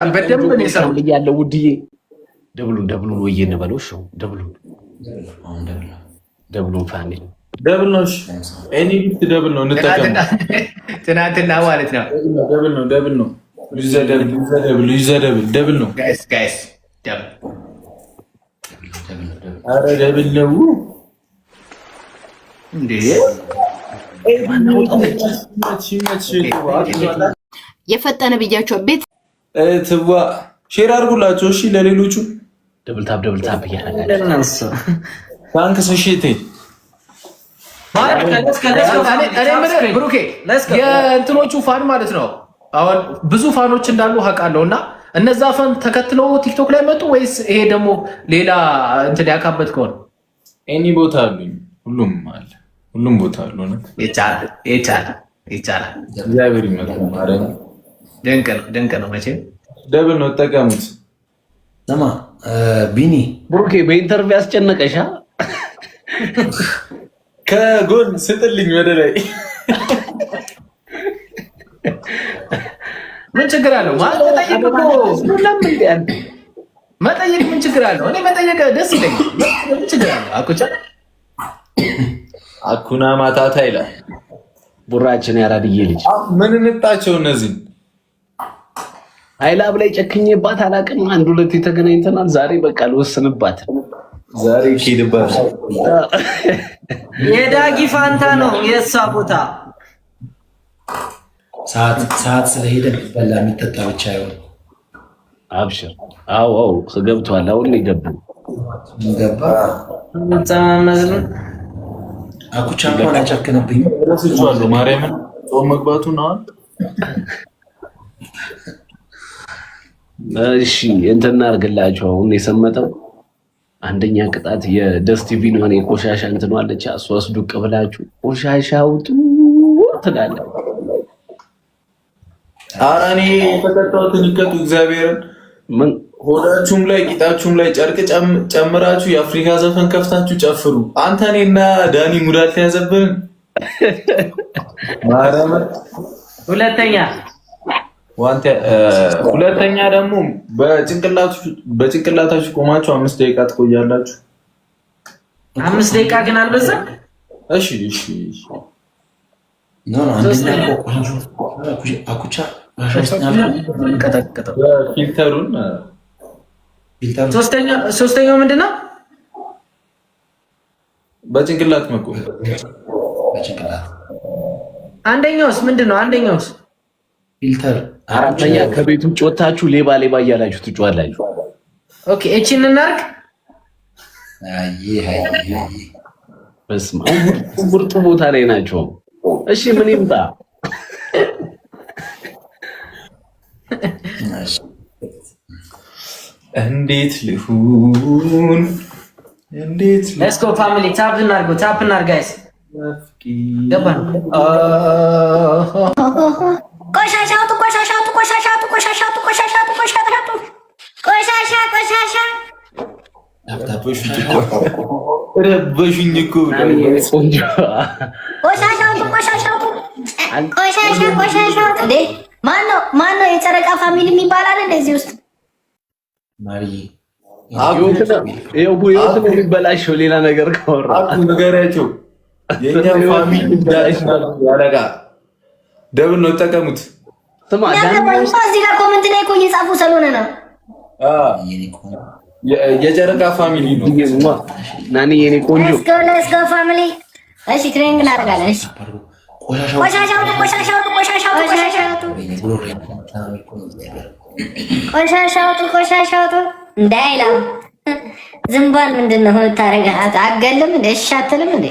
በደንብ ነው የሰራው ያለው ውድዬ ደብሉን ወይ እንበለው እሺ ደብሉን ፋሚሊ ደብል ነው። እሺ ኤኒ ጊፍት ደብል ነው እንጠቀም። ትናንትና ማለት ነው ደብል ነው ደብል ነው ጋይስ አረ ደብል ነው እንዴ የፈጠነ ብያቸው ቤት ትዋ ሼር አድርጉላቸው እሺ ለሌሎቹ ደብል ታፕ ያደርጋል ታንክስ እሺ እቴ ብሩኬ የእንትኖቹ ፋን ማለት ነው አሁን ብዙ ፋኖች እንዳሉ አውቃለሁ እና እነዛ ፋን ተከትለው ቲክቶክ ላይ መጡ ወይስ ይሄ ደግሞ ሌላ እንትን ያካበትከው ነው? ኤኒ ቦታ አሉኝ ሁሉም ቦታ አሉ ነው ይቻላል እግዚአብሔር ይመስገን ማለት ነው። ድንቅ ነው መቼም ደብል ነው ተጠቀሙት። ለማ ቢኒ ብሩኬ በኢንተርቪው ያስጨነቀሻ ከጎን ስጥልኝ ወደ ላይ ምን ችግር አለው? መጠየቅ ምን ችግር አለው? እኔ መጠየቅ ደስ ይለኛል። ምን ችግር አለው? አኩና ማታታ ይላል ቡራችን ያራድዬ ልጅ ምን እንጣቸው እነዚህ አይላብ ላይ ጨክኜባት አላውቅም። አንድ ሁለት የተገናኝተናል። ዛሬ በቃ ልወስንባት ዛሬ ኬድባት የዳጊ ፋንታ ነው የእሷ ቦታ ሰዓት ስለሄደ በላ የሚጠጣ ብቻ ይሆን አብሽር። አዎ ገብቷል። አሁን ይገባል ገባ ተማመዝን አኩቻ እንኳን አጨክንብኝ ረስቼዋለሁ። ማርያምን ጾም መግባቱ ነው። እሺ እንትን እናድርግላችሁ። አሁን የሰመጠው አንደኛ ቅጣት የደስ ቲቪ ነው። እኔ ቆሻሻ እንትን አለች ሶስት ዱቅ ብላችሁ ቆሻሻው ትላለህ። ኧረ እኔ የተቀጣሁትን ይቀጡ እግዚአብሔርን። ምን ሆዳችሁም ላይ ቂጣችሁም ላይ ጨርቅ ጨምራችሁ የአፍሪካ ዘፈን ከፍታችሁ ጨፍሩ። አንተ እኔና ዳኒ ሙዳት ያዘብን ማረመ ሁለተኛ ደግሞ በጭንቅላታችሁ ቆማችሁ 5 ደቂቃ ትቆያላችሁ። 5 ደቂቃ ግን አልበዛም? እሺ አኩቻ ፊልተሩን ሶስተኛው ምንድን ነው? በጭንቅላት መቆም። አንደኛውስ ምንድን ነው? አንደኛውስ ፊልተር። አራተኛ ከቤት ውጭ ወጣችሁ ሌባ እያላችሁ ትጫዋላችሁ። ኦኬ እቺን እናርግ። በስመ አብ ምርጡ ቦታ ላይ ናቸው። እሺ ምን ይምጣ? እንዴት ልሁን? ሌትስ ጎ ፋሚሊ ታፕ እናርግ ጋይስ። ገባን። ቆሻሻቱ ረበሹኝ እኮ ማነው የጨረቃ ፋሚሊ የሚባል አለ እንደዚህ ውስጥ ህይወት ነው የሚበላሸው። ሌላ ነገር ካወራ ነገራቸው የኛ ፋሚሊ ያረጋ ደብል ነው ተጠቀሙት። እዚህ ጋር ኮመንት ላይ እኮ እየጻፉ ስለሆነ ነው። የጨረቃ ፋሚሊ ነው ናኒ የኔ ቆንጆ ለስከ ፋሚሊ። እሺ ትሬኒንግ እናደርጋለን። እሺ ቆሻሻውጡ እንዳይላ ዝምባል ምንድን ነው የምታረጋት? አገልም እንደ እሺ አትልም እንዴ?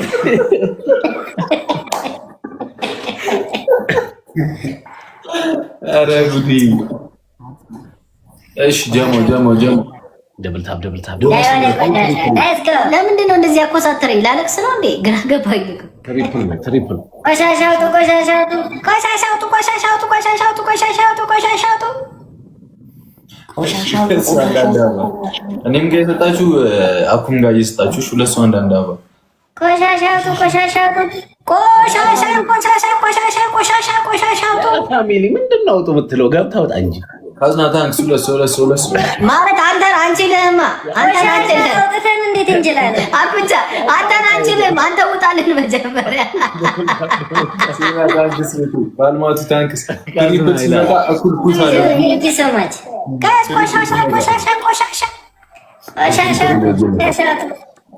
ኧረ ጉዲ። እሺ ጀሞ ደብል ታፕ ለምንድን ነው እንደዚህ ያኮሳተረኝ? ላለቅስ ነው እንዴ? ግራ ገባኝ። ትሪፕል ቆሻሻውጡ እኔም ጋር የሰጣችሁ አኩም ጋር እየሰጣችሁ ሁለት ሰው አንዳንድ አባ ቆሻሻ ፋሚሊ ምንድን ነው የምትለው? ገብታ ወጣ እንጂ ካዝና ታንክስ ለሶለስ ማለት አንተን አንችልህማ። አንተን አንችልህም። እንዴት እንችላለን? አብቻ አንተን አንችልህም። አንተ ውጣልን መጀመሪያ። ባልማቱ ታንክስ ትሪፕል ሲመጣ እኩል ኩታ ነው። ይሰማች ቆሻሻ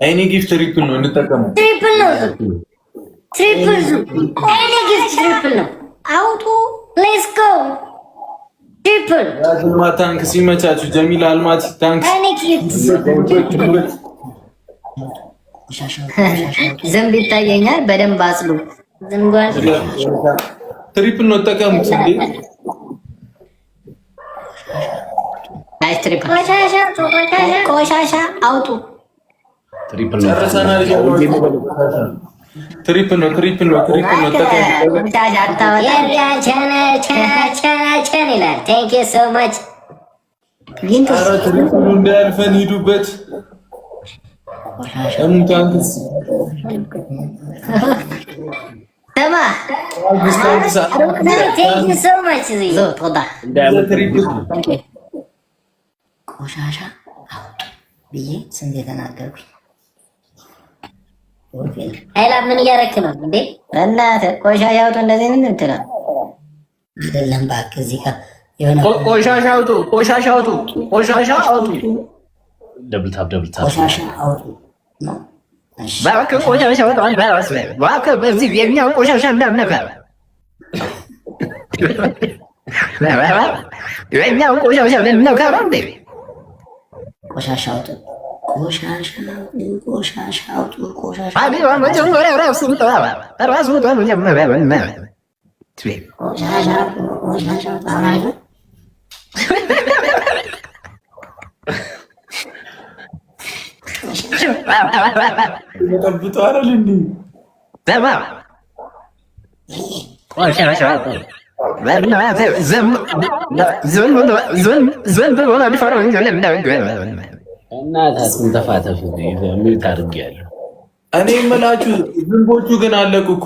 አይኔ ጊፍት ትሪፕል ነው እንጠቀመው። ትሪፕል አይኔ ጊፍት ትሪፕል ነው። አውጡ ሌትስ ጎ ትሪፕል ያልማ ታንክስ ይመቻችሁ። ጀሚል አልማት ታንክስ አይኔ ጊፍት ዝንብ ይታየኛል። በደንብ አጽሉ ዝንጓን ትሪፕል ነው ተጠቀሙት እንዴ። ናይስ ትሪፕል ቆሻሻ አውጡ። ትሪፕል ጨርሰናል። ትሪፕል ነው ቸን ይላል። ቴንክ ዩ ሶ ማች። ኧረ ትሪፕሉ እንዳያልፈን ሂዱበት። ታንክስ ስማ ቴንክ ዩ ሶ ማች። ቆሻሻ አውጡ ብዬ ስንት የተናገርኩኝ። ኃይላ ምን እያደረክ ነው እንዴ? እናትህ ቆሻሻ አውጡ እንደዚህ ምን ትላለህ? አይደለም እባክህ፣ እዚህ ጋር የሆነ ቆሻሻ አውጡ። ደብል ታፕ ቆሻሻ አውጡ። እባክህ ቆሻሻ አውጡ። እባክህ በዚህ የሚያው ቆሻሻ እንዳነበር የሚያው ቆሻሻ ነው ካራም እንዴ? ቆሻሻ አውጡ። እናታችን ተፋተፉ ምን ታርጊያለሁ? እኔ የምላችሁ ዝንቦቹ ግን አለቁ እኮ።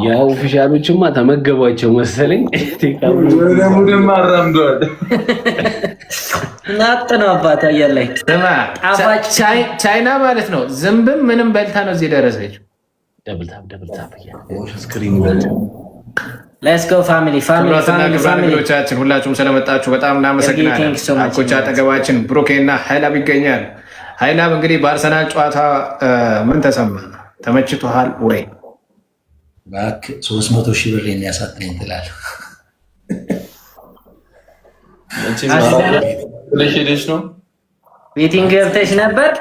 ያው ኦፊሻሎችማ ተመገቧቸው መሰለኝ። ሙድም አራምደዋል። ናጥ ነው አባት አየር ላይ ቻይና ማለት ነው። ዝንብም ምንም በልታ ነው እዚህ ደረሰች። ደብል ታፕ ስክሪን ሌትስ ጎ ፋሚሊዎቻችን ሁላችሁም ስለመጣችሁ በጣም እናመሰግናለን። አኮቻ አጠገባችን ብሩኬና ሀይላብ ይገኛል። ሀይላብ እንግዲህ በአርሰናል ጨዋታ ምን ተሰማ? ተመችቶሃል ወይ? እባክህ 300,000 ብር የሚያሳጥነኝ ትላለህ። ሄደሽ ነው ቤቲንግ ገብተሽ ነበር?